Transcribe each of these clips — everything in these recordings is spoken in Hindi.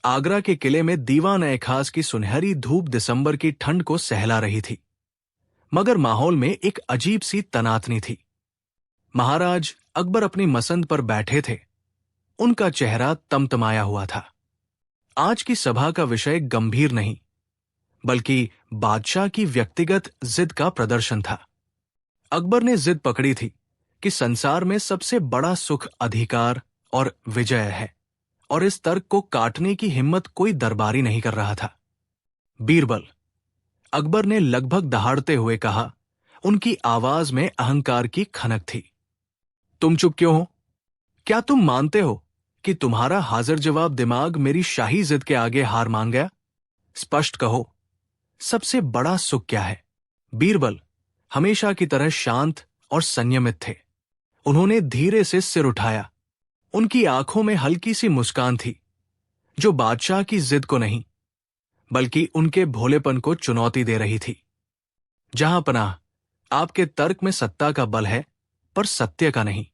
आगरा के किले में दीवान-ए-खास की सुनहरी धूप दिसंबर की ठंड को सहला रही थी, मगर माहौल में एक अजीब सी तनातनी थी। महाराज अकबर अपनी मसंद पर बैठे थे। उनका चेहरा तमतमाया हुआ था। आज की सभा का विषय गंभीर नहीं, बल्कि बादशाह की व्यक्तिगत जिद का प्रदर्शन था। अकबर ने जिद पकड़ी थी कि संसार में सबसे बड़ा सुख अधिकार और विजय है, और इस तर्क को काटने की हिम्मत कोई दरबारी नहीं कर रहा था। बीरबल, अकबर ने लगभग दहाड़ते हुए कहा। उनकी आवाज में अहंकार की खनक थी। तुम चुप क्यों हो? क्या तुम मानते हो कि तुम्हारा हाजिर जवाब दिमाग मेरी शाही जिद के आगे हार मान गया? स्पष्ट कहो, सबसे बड़ा सुख क्या है? बीरबल हमेशा की तरह शांत और संयमित थे। उन्होंने धीरे से सिर उठाया। उनकी आंखों में हल्की सी मुस्कान थी, जो बादशाह की जिद को नहीं, बल्कि उनके भोलेपन को चुनौती दे रही थी। जहां पनाह, आपके तर्क में सत्ता का बल है, पर सत्य का नहीं।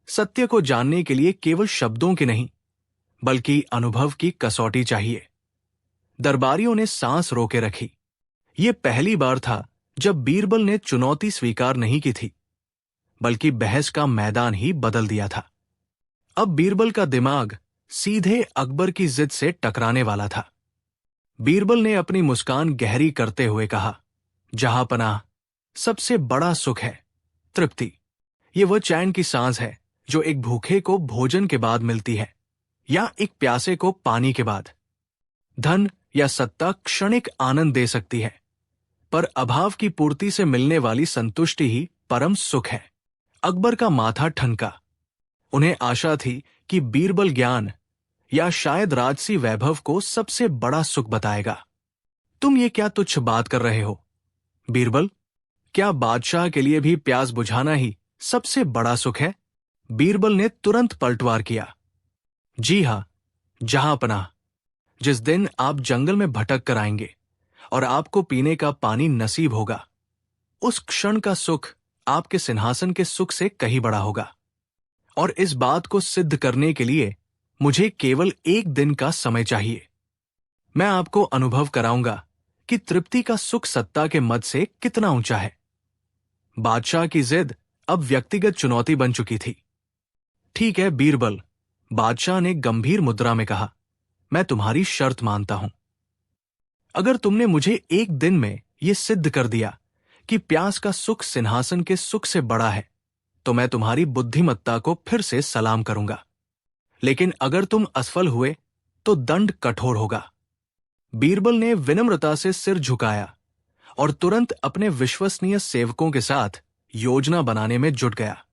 सत्य को जानने के लिए केवल शब्दों की नहीं, बल्कि अनुभव की कसौटी चाहिए। दरबारियों ने सांस रोके रखी। ये पहली बार था जब बीरबल ने चुनौती स्वीकार नहीं की थी, बल्कि बहस का मैदान ही बदल दिया था। अब बीरबल का दिमाग सीधे अकबर की जिद से टकराने वाला था। बीरबल ने अपनी मुस्कान गहरी करते हुए कहा, जहां पनाह, सबसे बड़ा सुख है तृप्ति। ये वह चैन की सांस है जो एक भूखे को भोजन के बाद मिलती है, या एक प्यासे को पानी के बाद। धन या सत्ता क्षणिक आनंद दे सकती है, पर अभाव की पूर्ति से मिलने वाली संतुष्टि ही परम सुख है। अकबर का माथा ठनका। उन्हें आशा थी कि बीरबल ज्ञान या शायद राजसी वैभव को सबसे बड़ा सुख बताएगा। तुम ये क्या तुच्छ बात कर रहे हो बीरबल? क्या बादशाह के लिए भी प्यास बुझाना ही सबसे बड़ा सुख है? बीरबल ने तुरंत पलटवार किया। जी हां, जहां पनाह, जिस दिन आप जंगल में भटक कर आएंगे और आपको पीने का पानी नसीब होगा, उस क्षण का सुख आपके सिंहासन के सुख से कहीं बड़ा होगा। और इस बात को सिद्ध करने के लिए मुझे केवल एक दिन का समय चाहिए। मैं आपको अनुभव कराऊंगा कि तृप्ति का सुख सत्ता के मद से कितना ऊंचा है। बादशाह की जिद अब व्यक्तिगत चुनौती बन चुकी थी। ठीक है बीरबल, बादशाह ने गंभीर मुद्रा में कहा, मैं तुम्हारी शर्त मानता हूं। अगर तुमने मुझे एक दिन में यह सिद्ध कर दिया कि प्यास का सुख सिंहासन के सुख से बड़ा है, तो मैं तुम्हारी बुद्धिमत्ता को फिर से सलाम करूंगा। लेकिन अगर तुम असफल हुए तो दंड कठोर होगा। बीरबल ने विनम्रता से सिर झुकाया और तुरंत अपने विश्वसनीय सेवकों के साथ योजना बनाने में जुट गया।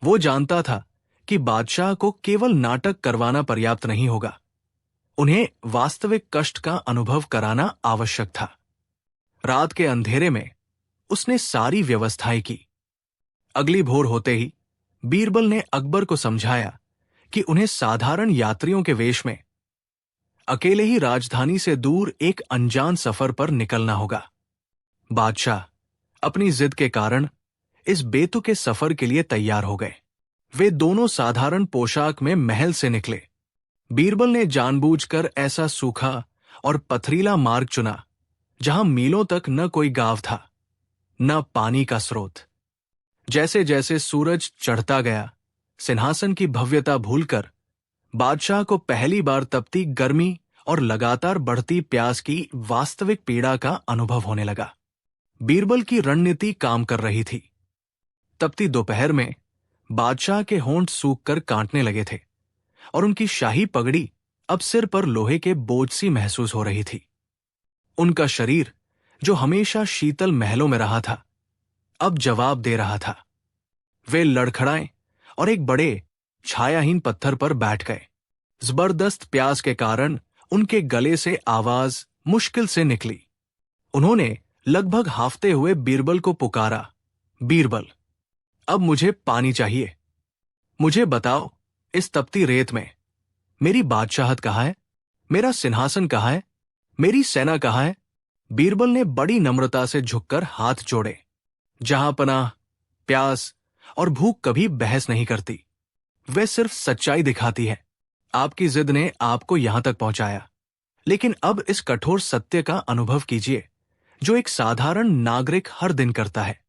वो जानता था कि बादशाह को केवल नाटक करवाना पर्याप्त नहीं होगा, उन्हें वास्तविक कष्ट का अनुभव कराना आवश्यक था। रात के अंधेरे में उसने सारी व्यवस्थाएं की। अगली भोर होते ही बीरबल ने अकबर को समझाया कि उन्हें साधारण यात्रियों के वेश में अकेले ही राजधानी से दूर एक अनजान सफर पर निकलना होगा। बादशाह अपनी जिद के कारण इस बेतुके सफर के लिए तैयार हो गए। वे दोनों साधारण पोशाक में महल से निकले। बीरबल ने जानबूझकर ऐसा सूखा और पथरीला मार्ग चुना जहां मीलों तक न कोई गांव था, न पानी का स्रोत। जैसे जैसे सूरज चढ़ता गया, सिंहासन की भव्यता भूलकर बादशाह को पहली बार तपती गर्मी और लगातार बढ़ती प्यास की वास्तविक पीड़ा का अनुभव होने लगा। बीरबल की रणनीति काम कर रही थी। तपती दोपहर में बादशाह के होंठ सूखकर कांटने लगे थे और उनकी शाही पगड़ी अब सिर पर लोहे के बोझ सी महसूस हो रही थी। उनका शरीर, जो हमेशा शीतल महलों में रहा था, अब जवाब दे रहा था। वे लड़खड़ाए और एक बड़े छायाहीन पत्थर पर बैठ गए। जबरदस्त प्यास के कारण उनके गले से आवाज मुश्किल से निकली। उन्होंने लगभग हाफते हुए बीरबल को पुकारा, बीरबल, अब मुझे पानी चाहिए। मुझे बताओ, इस तपती रेत में मेरी बादशाहत कहाँ है? मेरा सिंहासन कहाँ है? मेरी सेना कहाँ है? बीरबल ने बड़ी नम्रता से झुककर हाथ जोड़े। जहां पनाह, प्यास और भूख कभी बहस नहीं करती, वे सिर्फ सच्चाई दिखाती है। आपकी जिद ने आपको यहां तक पहुंचाया, लेकिन अब इस कठोर सत्य का अनुभव कीजिए जो एक साधारण नागरिक हर दिन करता है।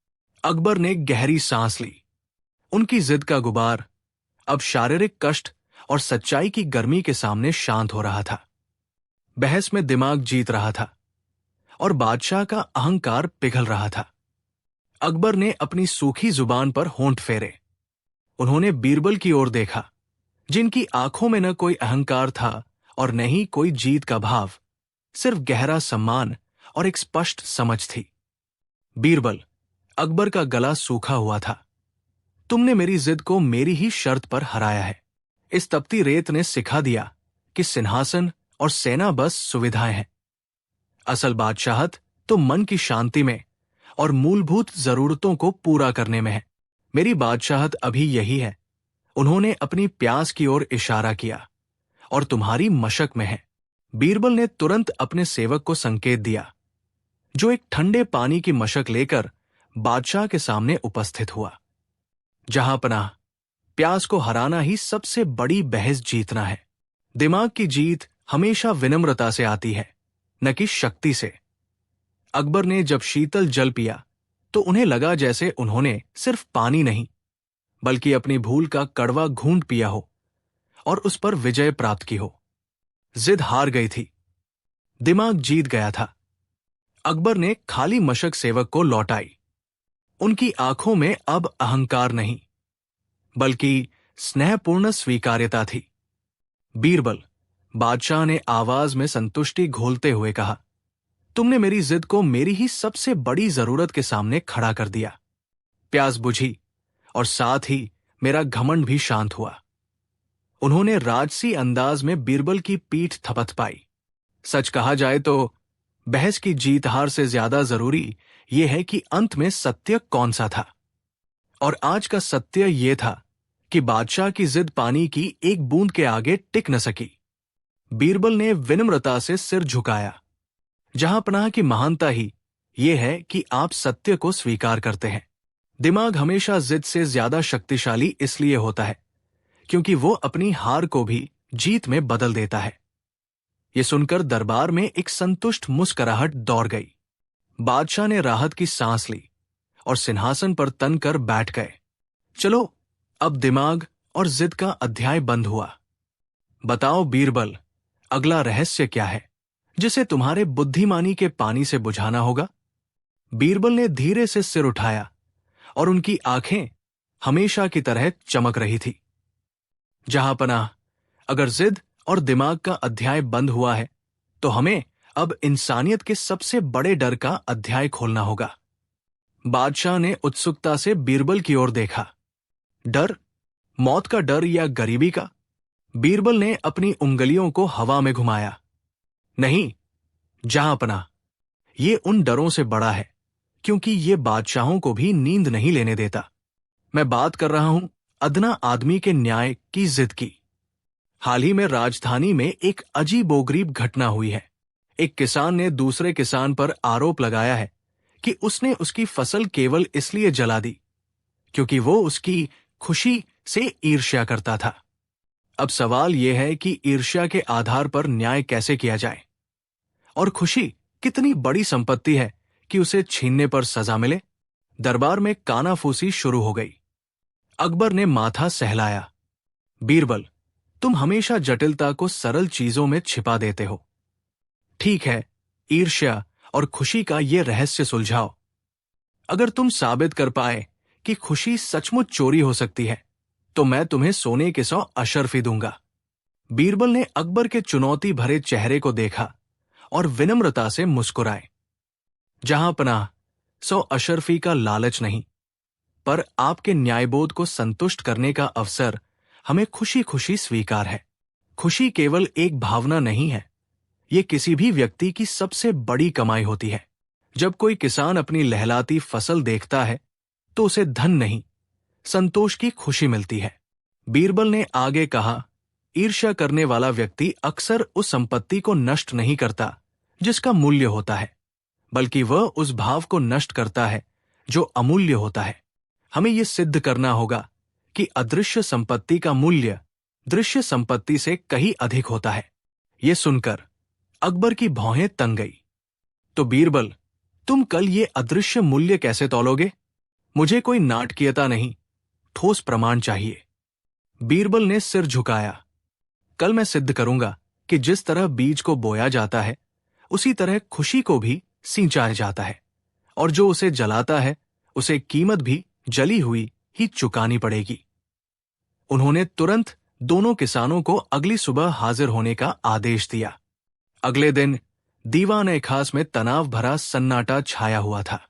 अकबर ने गहरी सांस ली। उनकी जिद का गुबार अब शारीरिक कष्ट और सच्चाई की गर्मी के सामने शांत हो रहा था। बहस में दिमाग जीत रहा था और बादशाह का अहंकार पिघल रहा था। अकबर ने अपनी सूखी जुबान पर होंठ फेरे। उन्होंने बीरबल की ओर देखा, जिनकी आंखों में न कोई अहंकार था और न ही कोई जीत का भाव, सिर्फ गहरा सम्मान और एक स्पष्ट समझ थी। बीरबल, अकबर का गला सूखा हुआ था, तुमने मेरी जिद को मेरी ही शर्त पर हराया है। इस तपती रेत ने सिखा दिया कि सिंहासन और सेना बस सुविधाएं हैं। असल बादशाहत तो मन की शांति में और मूलभूत जरूरतों को पूरा करने में है। मेरी बादशाहत अभी यही है। उन्होंने अपनी प्यास की ओर इशारा किया, और तुम्हारी मशक में है। बीरबल ने तुरंत अपने सेवक को संकेत दिया, जो एक ठंडे पानी की मशक लेकर बादशाह के सामने उपस्थित हुआ। जहांपनाह, प्यास को हराना ही सबसे बड़ी बहस जीतना है। दिमाग की जीत हमेशा विनम्रता से आती है, न कि शक्ति से। अकबर ने जब शीतल जल पिया तो उन्हें लगा जैसे उन्होंने सिर्फ पानी नहीं, बल्कि अपनी भूल का कड़वा घूंट पिया हो और उस पर विजय प्राप्त की हो। जिद हार गई थी, दिमाग जीत गया था। अकबर ने खाली मशक सेवक को लौटाई। उनकी आंखों में अब अहंकार नहीं, बल्कि स्नेहपूर्ण स्वीकार्यता थी। बीरबल, बादशाह ने आवाज में संतुष्टि घोलते हुए कहा, तुमने मेरी जिद को मेरी ही सबसे बड़ी जरूरत के सामने खड़ा कर दिया। प्यास बुझी और साथ ही मेरा घमंड भी शांत हुआ। उन्होंने राजसी अंदाज में बीरबल की पीठ थपथपाई। सच कहा जाए तो बहस की जीत हार से ज्यादा जरूरी यह है कि अंत में सत्य कौन सा था। और आज का सत्य यह था कि बादशाह की जिद पानी की एक बूंद के आगे टिक न सकी। बीरबल ने विनम्रता से सिर झुकाया। जहांपनाह की महानता ही यह है कि आप सत्य को स्वीकार करते हैं। दिमाग हमेशा जिद से ज्यादा शक्तिशाली इसलिए होता है क्योंकि वो अपनी हार को भी जीत में बदल देता है। ये सुनकर दरबार में एक संतुष्ट मुस्कुराहट दौड़ गई। बादशाह ने राहत की सांस ली और सिंहासन पर तनकर बैठ गए। चलो, अब दिमाग और जिद का अध्याय बंद हुआ। बताओ बीरबल, अगला रहस्य क्या है जिसे तुम्हारे बुद्धिमानी के पानी से बुझाना होगा? बीरबल ने धीरे से सिर उठाया और उनकी आंखें हमेशा की तरह चमक रही थी। जहांपनाह, अगर जिद और दिमाग का अध्याय बंद हुआ है तो हमें अब इंसानियत के सबसे बड़े डर का अध्याय खोलना होगा। बादशाह ने उत्सुकता से बीरबल की ओर देखा। डर? मौत का डर या गरीबी का? बीरबल ने अपनी उंगलियों को हवा में घुमाया। नहीं जहांपनाह, ये उन डरों से बड़ा है क्योंकि ये बादशाहों को भी नींद नहीं लेने देता। मैं बात कर रहा हूं अदना आदमी के न्याय की जिद की। हाल ही में राजधानी में एक अजीबोगरीब घटना हुई है। एक किसान ने दूसरे किसान पर आरोप लगाया है कि उसने उसकी फसल केवल इसलिए जला दी क्योंकि वो उसकी खुशी से ईर्ष्या करता था। अब सवाल यह है कि ईर्ष्या के आधार पर न्याय कैसे किया जाए, और खुशी कितनी बड़ी संपत्ति है कि उसे छीनने पर सजा मिले। दरबार में कानाफूसी शुरू हो गई। अकबर ने माथा सहलाया। बीरबल, तुम हमेशा जटिलता को सरल चीजों में छिपा देते हो। ठीक है, ईर्ष्या और खुशी का ये रहस्य सुलझाओ। अगर तुम साबित कर पाए कि खुशी सचमुच चोरी हो सकती है तो मैं तुम्हें सोने के 100 अशर्फी दूंगा। बीरबल ने अकबर के चुनौती भरे चेहरे को देखा और विनम्रता से मुस्कुराए। जहांपनाह, 100 अशर्फी का लालच नहीं, पर आपके न्यायबोध को संतुष्ट करने का अवसर हमें खुशी खुशी स्वीकार है। खुशी केवल एक भावना नहीं है, ये किसी भी व्यक्ति की सबसे बड़ी कमाई होती है। जब कोई किसान अपनी लहलाती फसल देखता है तो उसे धन नहीं, संतोष की खुशी मिलती है। बीरबल ने आगे कहा, ईर्ष्या करने वाला व्यक्ति अक्सर उस संपत्ति को नष्ट नहीं करता जिसका मूल्य होता है, बल्कि वह उस भाव को नष्ट करता है जो अमूल्य होता है। हमें यह सिद्ध करना होगा कि अदृश्य संपत्ति का मूल्य दृश्य संपत्ति से कहीं अधिक होता है। यह सुनकर अकबर की भौहें तंग गई। तो बीरबल, तुम कल ये अदृश्य मूल्य कैसे तौलोगे? मुझे कोई नाटकीयता नहीं, ठोस प्रमाण चाहिए। बीरबल ने सिर झुकाया। कल मैं सिद्ध करूंगा कि जिस तरह बीज को बोया जाता है, उसी तरह खुशी को भी सींचा जाता है, और जो उसे जलाता है उसे कीमत भी जली हुई ही चुकानी पड़ेगी। उन्होंने तुरंत दोनों किसानों को अगली सुबह हाजिर होने का आदेश दिया। अगले दिन दीवान खास में तनाव भरा सन्नाटा छाया हुआ था।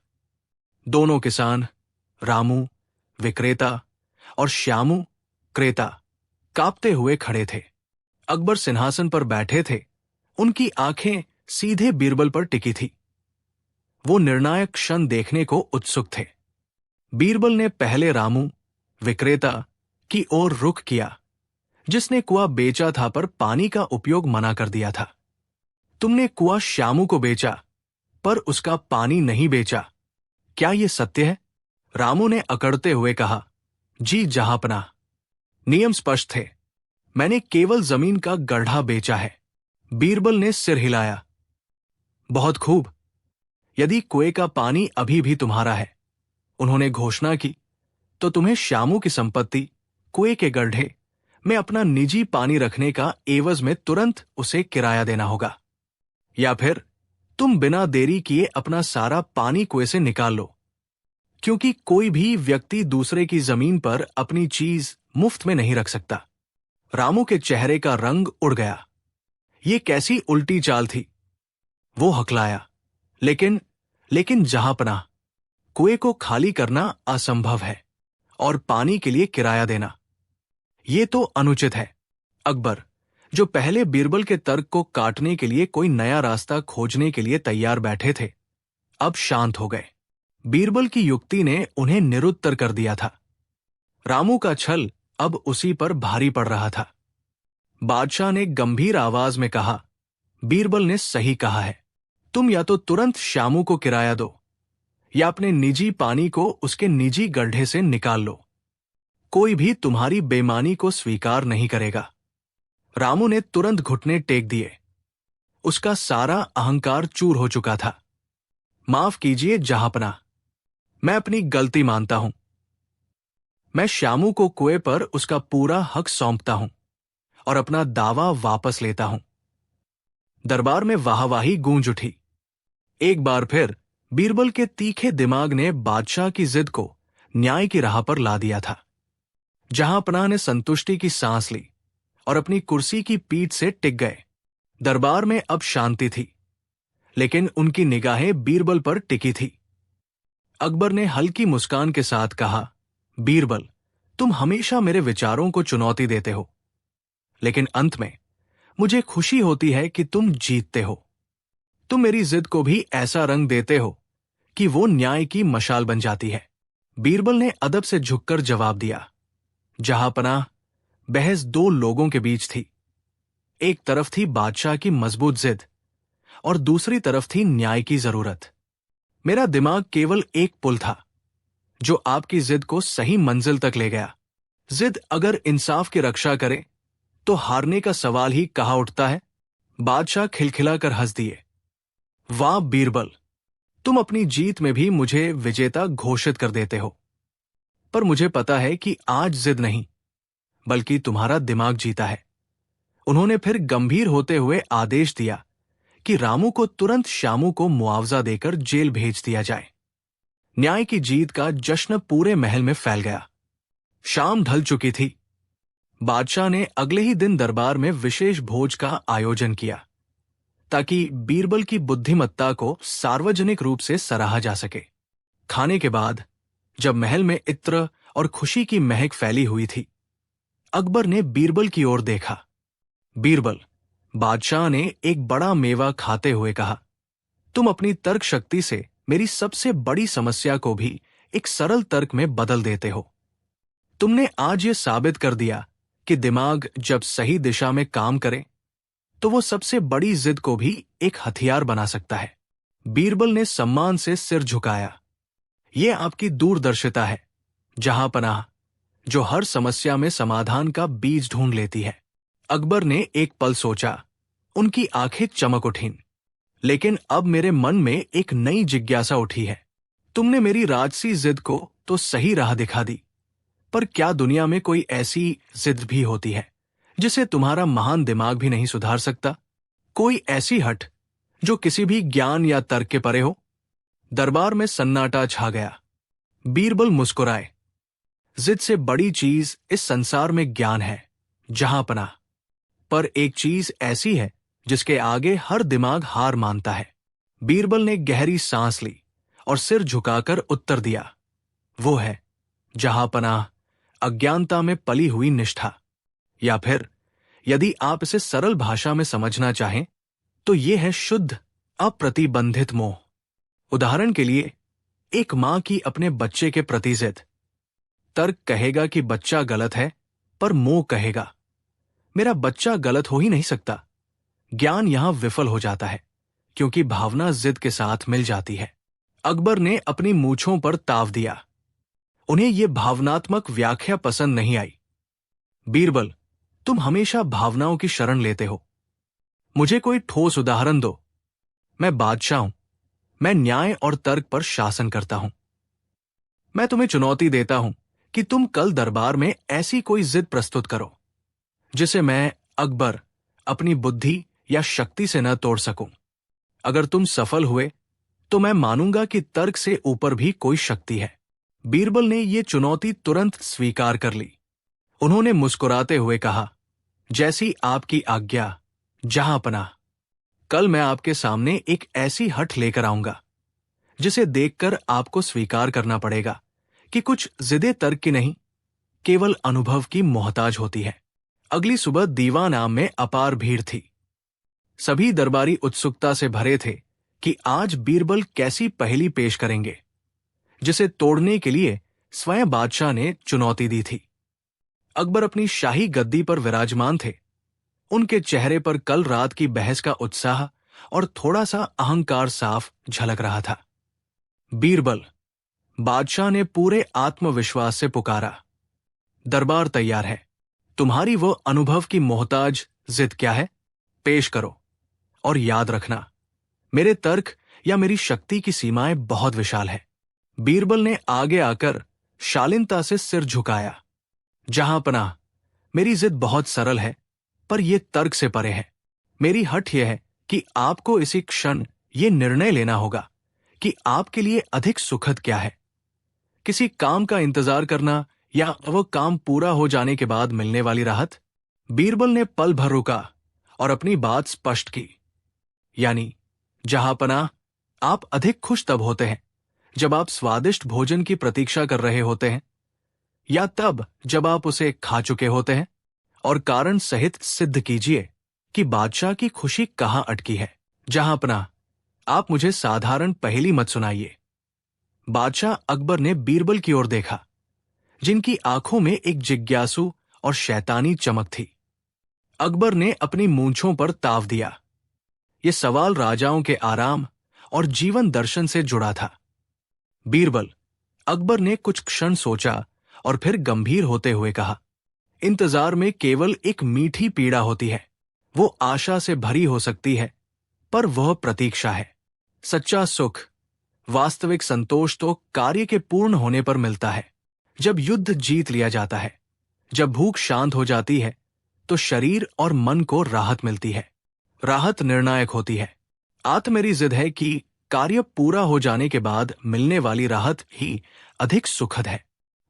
दोनों किसान, रामू विक्रेता और श्यामू क्रेता, कांपते हुए खड़े थे। अकबर सिंहासन पर बैठे थे। उनकी आंखें सीधे बीरबल पर टिकी थी। वो निर्णायक क्षण देखने को उत्सुक थे। बीरबल ने पहले रामू विक्रेता की ओर रुख किया, जिसने कुआं बेचा था पर पानी का उपयोग मना कर दिया था। तुमने कुआं श्यामू को बेचा, पर उसका पानी नहीं बेचा, क्या यह सत्य है? रामू ने अकड़ते हुए कहा। जी जहांपनाह, नियम स्पष्ट थे। मैंने केवल जमीन का गड्ढा बेचा है। बीरबल ने सिर हिलाया। बहुत खूब। यदि कुएं का पानी अभी भी तुम्हारा है, उन्होंने घोषणा की, तो तुम्हें श्यामू की संपत्ति कुएं के गड्ढे में अपना निजी पानी रखने का एवज में तुरंत उसे किराया देना होगा, या फिर तुम बिना देरी किए अपना सारा पानी कुएं से निकाल लो, क्योंकि कोई भी व्यक्ति दूसरे की जमीन पर अपनी चीज मुफ्त में नहीं रख सकता। रामू के चेहरे का रंग उड़ गया। ये कैसी उल्टी चाल थी? वो हकलाया, लेकिन जहांपनाह, कुएं को खाली करना असंभव है, और पानी के लिए किराया देना, ये तो अनुचित है। अकबर, जो पहले बीरबल के तर्क को काटने के लिए कोई नया रास्ता खोजने के लिए तैयार बैठे थे, अब शांत हो गए। बीरबल की युक्ति ने उन्हें निरुत्तर कर दिया था। रामू का छल अब उसी पर भारी पड़ रहा था। बादशाह ने गंभीर आवाज में कहा, बीरबल ने सही कहा है। तुम या तो तुरंत श्यामू को किराया दो, या अपने निजी पानी को उसके निजी गड्ढे से निकाल लो। कोई भी तुम्हारी बेईमानी को स्वीकार नहीं करेगा। रामू ने तुरंत घुटने टेक दिए। उसका सारा अहंकार चूर हो चुका था। माफ कीजिए जहांपनाह, मैं अपनी गलती मानता हूं। मैं श्यामू को कुएं पर उसका पूरा हक सौंपता हूं और अपना दावा वापस लेता हूं। दरबार में वाहवाही गूंज उठी। एक बार फिर बीरबल के तीखे दिमाग ने बादशाह की जिद को न्याय की राह पर ला दिया था। जहांपनाह ने संतुष्टि की सांस ली और अपनी कुर्सी की पीठ से टिक गए। दरबार में अब शांति थी, लेकिन उनकी निगाहें बीरबल पर टिकी थी। अकबर ने हल्की मुस्कान के साथ कहा, बीरबल, तुम हमेशा मेरे विचारों को चुनौती देते हो, लेकिन अंत में मुझे खुशी होती है कि तुम जीतते हो। तुम मेरी जिद को भी ऐसा रंग देते हो कि वो न्याय की मशाल बन जाती है। बीरबल ने अदब से झुककर जवाब दिया, जहांपनाह, बहस दो लोगों के बीच थी। एक तरफ थी बादशाह की मजबूत जिद और दूसरी तरफ थी न्याय की जरूरत। मेरा दिमाग केवल एक पुल था जो आपकी जिद को सही मंजिल तक ले गया। जिद अगर इंसाफ की रक्षा करे तो हारने का सवाल ही कहाँ उठता है? बादशाह खिलखिलाकर हंस दिए। वाह बीरबल, तुम अपनी जीत में भी मुझे विजेता घोषित कर देते हो। पर मुझे पता है कि आज जिद नहीं, बल्कि तुम्हारा दिमाग जीता है। उन्होंने फिर गंभीर होते हुए आदेश दिया कि रामू को तुरंत श्यामू को मुआवजा देकर जेल भेज दिया जाए। न्याय की जीत का जश्न पूरे महल में फैल गया। शाम ढल चुकी थी। बादशाह ने अगले ही दिन दरबार में विशेष भोज का आयोजन किया, ताकि बीरबल की बुद्धिमत्ता को सार्वजनिक रूप से सराहा जा सके। खाने के बाद जब महल में इत्र और खुशी की महक फैली हुई थी, अकबर ने बीरबल की ओर देखा। बीरबल, बादशाह ने एक बड़ा मेवा खाते हुए कहा, तुम अपनी तर्क शक्ति से मेरी सबसे बड़ी समस्या को भी एक सरल तर्क में बदल देते हो। तुमने आज ये साबित कर दिया कि दिमाग जब सही दिशा में काम करे तो वो सबसे बड़ी जिद को भी एक हथियार बना सकता है। बीरबल ने सम्मान से सिर झुकाया। ये आपकी दूरदर्शिता है जहांपनाह, जो हर समस्या में समाधान का बीज ढूंढ लेती है। अकबर ने एक पल सोचा, उनकी आंखें चमक उठीं। लेकिन अब मेरे मन में एक नई जिज्ञासा उठी है। तुमने मेरी राजसी जिद को तो सही राह दिखा दी, पर क्या दुनिया में कोई ऐसी जिद भी होती है जिसे तुम्हारा महान दिमाग भी नहीं सुधार सकता? कोई ऐसी हट जो किसी भी ज्ञान या तर्क के परे हो? दरबार में सन्नाटा छा गया। बीरबल मुस्कुराए। जिद से बड़ी चीज इस संसार में ज्ञान है, जहांपना। पर एक चीज ऐसी है जिसके आगे हर दिमाग हार मानता है। बीरबल ने गहरी सांस ली और सिर झुकाकर उत्तर दिया, वो है जहांपनाह, अज्ञानता में पली हुई निष्ठा। या फिर यदि आप इसे सरल भाषा में समझना चाहें तो ये है शुद्ध अप्रतिबंधित मोह। उदाहरण के लिए, एक मां की अपने बच्चे के प्रति जिद। तर्क कहेगा कि बच्चा गलत है, पर मोह कहेगा मेरा बच्चा गलत हो ही नहीं सकता। ज्ञान यहां विफल हो जाता है क्योंकि भावना जिद के साथ मिल जाती है। अकबर ने अपनी मूंछों पर ताव दिया। उन्हें यह भावनात्मक व्याख्या पसंद नहीं आई। बीरबल, तुम हमेशा भावनाओं की शरण लेते हो। मुझे कोई ठोस उदाहरण दो। मैं बादशाह हूं। मैं न्याय और तर्क पर शासन करता हूं। मैं तुम्हें चुनौती देता हूं कि तुम कल दरबार में ऐसी कोई जिद प्रस्तुत करो जिसे मैं, अकबर, अपनी बुद्धि या शक्ति से न तोड़ सकूं। अगर तुम सफल हुए तो मैं मानूंगा कि तर्क से ऊपर भी कोई शक्ति है। बीरबल ने यह चुनौती तुरंत स्वीकार कर ली। उन्होंने मुस्कुराते हुए कहा, जैसी आपकी आज्ञा जहांपनाह। कल मैं आपके सामने एक ऐसी हठ लेकर आऊंगा जिसे देखकर आपको स्वीकार करना पड़ेगा कि कुछ जिदे तर्क की नहीं, केवल अनुभव की मोहताज होती है। अगली सुबह दीवान आम में अपार भीड़ थी। सभी दरबारी उत्सुकता से भरे थे कि आज बीरबल कैसी पहेली पेश करेंगे जिसे तोड़ने के लिए स्वयं बादशाह ने चुनौती दी थी। अकबर अपनी शाही गद्दी पर विराजमान थे। उनके चेहरे पर कल रात की बहस का उत्साह और थोड़ा सा अहंकार साफ झलक रहा था। बीरबल, बादशाह ने पूरे आत्मविश्वास से पुकारा, दरबार तैयार है। तुम्हारी वो अनुभव की मोहताज जिद क्या है? पेश करो। और याद रखना, मेरे तर्क या मेरी शक्ति की सीमाएं बहुत विशाल है। बीरबल ने आगे आकर शालीनता से सिर झुकाया। जहांपनाह, मेरी जिद बहुत सरल है, पर यह तर्क से परे है। मेरी हठ यह है कि आपको इसी क्षण यह निर्णय लेना होगा कि आपके लिए अधिक सुखद क्या है, किसी काम का इंतजार करना या वह काम पूरा हो जाने के बाद मिलने वाली राहत। बीरबल ने पल भर रुका और अपनी बात स्पष्ट की, यानी जहांपनाह, आप अधिक खुश तब होते हैं जब आप स्वादिष्ट भोजन की प्रतीक्षा कर रहे होते हैं, या तब जब आप उसे खा चुके होते हैं? और कारण सहित सिद्ध कीजिए कि बादशाह की खुशी कहां अटकी है। जहांपनाह, आप मुझे साधारण पहेली मत सुनाइए। बादशाह अकबर ने बीरबल की ओर देखा, जिनकी आंखों में एक जिज्ञासु और शैतानी चमक थी। अकबर ने अपनी मूंछों पर ताव दिया। यह सवाल राजाओं के आराम और जीवन दर्शन से जुड़ा था। बीरबल, अकबर ने कुछ क्षण सोचा और फिर गंभीर होते हुए कहा, इंतजार में केवल एक मीठी पीड़ा होती है। वो आशा से भरी हो सकती है, पर वह प्रतीक्षा है। सच्चा सुख, वास्तविक संतोष तो कार्य के पूर्ण होने पर मिलता है, जब युद्ध जीत लिया जाता है। जब भूख शांत हो जाती है तो शरीर और मन को राहत मिलती है। राहत निर्णायक होती है। मेरी जिद है कि कार्य पूरा हो जाने के बाद मिलने वाली राहत ही अधिक सुखद है।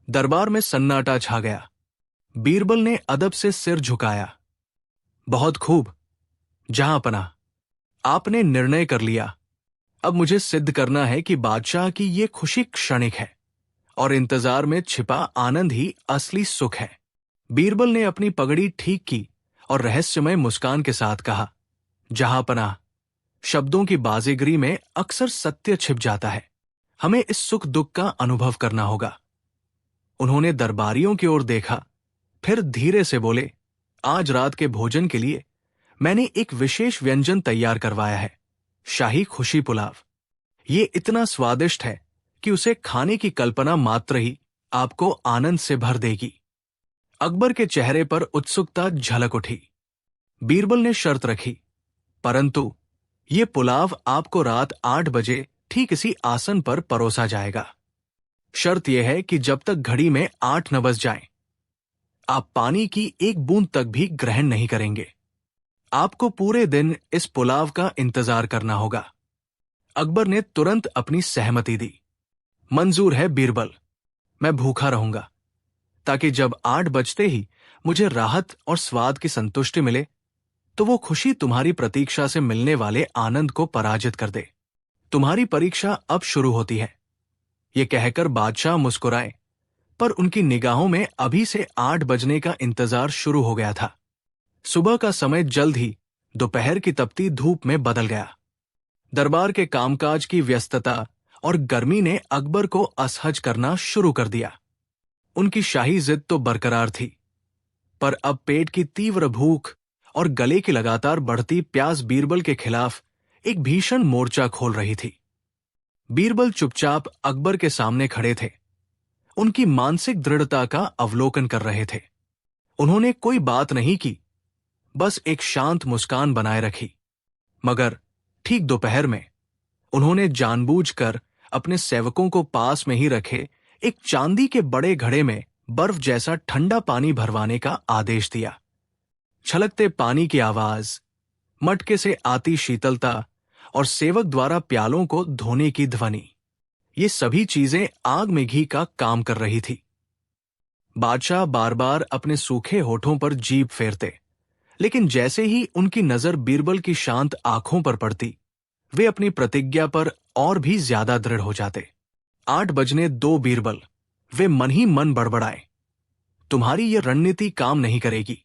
दरबार में सन्नाटा छा गया। बीरबल ने अदब से सिर झुकाया। बहुत खूब जहांपनाह, आपने निर्णय कर लिया। अब मुझे सिद्ध करना है कि बादशाह की ये खुशी क्षणिक है और इंतजार में छिपा आनंद ही असली सुख है। बीरबल ने अपनी पगड़ी ठीक की और रहस्यमय मुस्कान के साथ कहा, जहांपनाह, शब्दों की बाजीगरी में अक्सर सत्य छिप जाता है। हमें इस सुख दुख का अनुभव करना होगा। उन्होंने दरबारियों की ओर देखा, फिर धीरे से बोले, आज रात के भोजन के लिए मैंने एक विशेष व्यंजन तैयार करवाया है, शाही खुशी पुलाव। ये इतना स्वादिष्ट है कि उसे खाने की कल्पना मात्र ही आपको आनंद से भर देगी। अकबर के चेहरे पर उत्सुकता झलक उठी। बीरबल ने शर्त रखी, परंतु ये पुलाव आपको रात 8 बजे ठीक इसी आसन पर परोसा जाएगा। शर्त यह है कि जब तक घड़ी में 8 न बज जाएं, आप पानी की एक बूंद तक भी ग्रहण नहीं करेंगे। आपको पूरे दिन इस पुलाव का इंतजार करना होगा। अकबर ने तुरंत अपनी सहमति दी। मंजूर है बीरबल, मैं भूखा रहूंगा, ताकि जब 8 बजते ही मुझे राहत और स्वाद की संतुष्टि मिले तो वो खुशी तुम्हारी प्रतीक्षा से मिलने वाले आनंद को पराजित कर दे। तुम्हारी परीक्षा अब शुरू होती है। ये कहकर बादशाह मुस्कुराए, पर उनकी निगाहों में अभी से 8 बजने का इंतजार शुरू हो गया था। सुबह का समय जल्द ही दोपहर की तपती धूप में बदल गया। दरबार के कामकाज की व्यस्तता और गर्मी ने अकबर को असहज करना शुरू कर दिया। उनकी शाही जिद तो बरकरार थी, पर अब पेट की तीव्र भूख और गले की लगातार बढ़ती प्यास बीरबल के खिलाफ एक भीषण मोर्चा खोल रही थी। बीरबल चुपचाप अकबर के सामने खड़े थे, उनकी मानसिक दृढ़ता का अवलोकन कर रहे थे। उन्होंने कोई बात नहीं की, बस एक शांत मुस्कान बनाए रखी। मगर ठीक दोपहर में उन्होंने जानबूझकर अपने सेवकों को पास में ही रखे एक चांदी के बड़े घड़े में बर्फ जैसा ठंडा पानी भरवाने का आदेश दिया। छलकते पानी की आवाज, मटके से आती शीतलता और सेवक द्वारा प्यालों को धोने की ध्वनि, ये सभी चीजें आग में घी का काम कर रही थी। बादशाह बार बार अपने सूखे होठों पर जीभ फेरते, लेकिन जैसे ही उनकी नजर बीरबल की शांत आंखों पर पड़ती, वे अपनी प्रतिज्ञा पर और भी ज्यादा दृढ़ हो जाते। 8 बजने दो बीरबल, वे मन ही मन बड़बड़ाए, तुम्हारी ये रणनीति काम नहीं करेगी।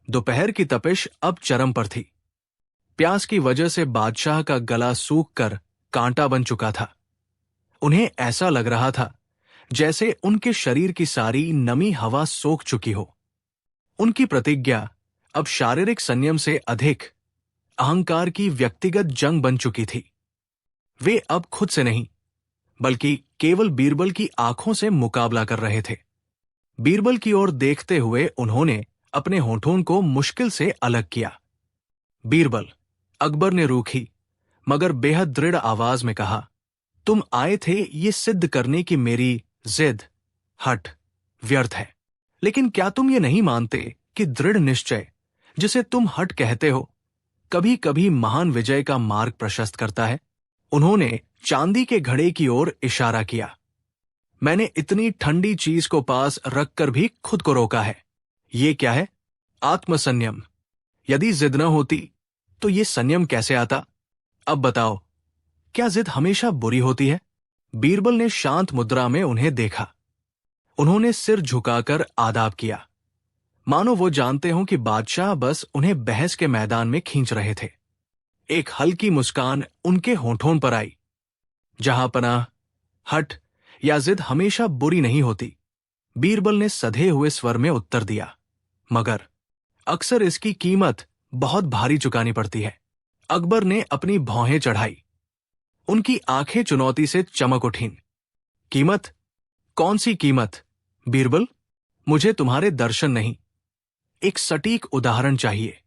दोपहर की तपिश अब चरम पर थी। प्यास की वजह से बादशाह का गला सूख कर कांटा बन चुका था। उन्हें ऐसा लग रहा था जैसे उनके शरीर की सारी नमी हवा सोख चुकी हो। उनकी प्रतिज्ञा अब शारीरिक संयम से अधिक अहंकार की व्यक्तिगत जंग बन चुकी थी। वे अब खुद से नहीं, बल्कि केवल बीरबल की आंखों से मुकाबला कर रहे थे। बीरबल की ओर देखते हुए उन्होंने अपने होठों को मुश्किल से अलग किया। बीरबल, अकबर ने रूखी मगर बेहद दृढ़ आवाज में कहा, तुम आए थे ये सिद्ध करने की मेरी जिद, हठ व्यर्थ है। लेकिन क्या तुम ये नहीं मानते कि दृढ़ निश्चय, जिसे तुम हठ कहते हो, कभी कभी महान विजय का मार्ग प्रशस्त करता है? उन्होंने चांदी के घड़े की ओर इशारा किया। मैंने इतनी ठंडी चीज को पास रखकर भी खुद को रोका है। ये क्या है? आत्मसंयम। यदि जिद न होती तो ये संयम कैसे आता? अब बताओ, क्या जिद हमेशा बुरी होती है? बीरबल ने शांत मुद्रा में उन्हें देखा। उन्होंने सिर झुकाकर आदाब किया, मानो वो जानते हों कि बादशाह बस उन्हें बहस के मैदान में खींच रहे थे। एक हल्की मुस्कान उनके होठों पर आई। जहांपनाह, हठ या जिद हमेशा बुरी नहीं होती, बीरबल ने सधे हुए स्वर में उत्तर दिया, मगर अक्सर इसकी कीमत बहुत भारी चुकानी पड़ती है। अकबर ने अपनी भौहें चढ़ाई। उनकी आंखें चुनौती से चमक उठीं। कीमत? कौन सी कीमत? बीरबल, मुझे तुम्हारे दर्शन नहीं, एक सटीक उदाहरण चाहिए।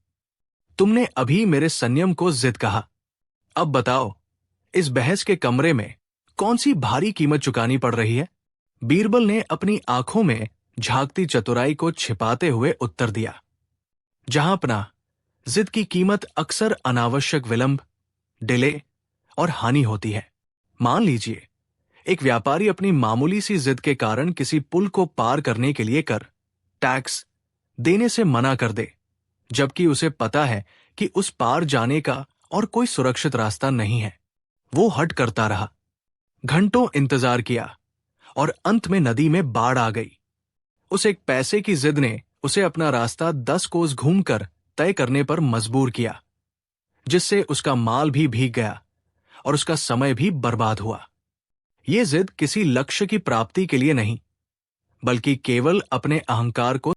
तुमने अभी मेरे संयम को जिद कहा। अब बताओ, इस बहस के कमरे में कौन सी भारी कीमत चुकानी पड़ रही है? बीरबल ने अपनी आंखों में झांकती चतुराई को छिपाते हुए उत्तर दिया, जहांपनाह, जिद की कीमत अक्सर अनावश्यक विलंब, डिले और हानि होती है। मान लीजिए, एक व्यापारी अपनी मामूली सी जिद के कारण किसी पुल को पार करने के लिए कर टैक्स देने से मना कर दे, जबकि उसे पता है कि उस पार जाने का और कोई सुरक्षित रास्ता नहीं है। वो हट करता रहा, घंटों इंतजार किया और अंत में नदी में बाढ़ आ गई। उस एक पैसे की जिद ने उसे अपना रास्ता 10 कोस घूमकर तय करने पर मजबूर किया, जिससे उसका माल भी भीग गया और उसका समय भी बर्बाद हुआ। ये जिद किसी लक्ष्य की प्राप्ति के लिए नहीं, बल्कि केवल अपने अहंकार को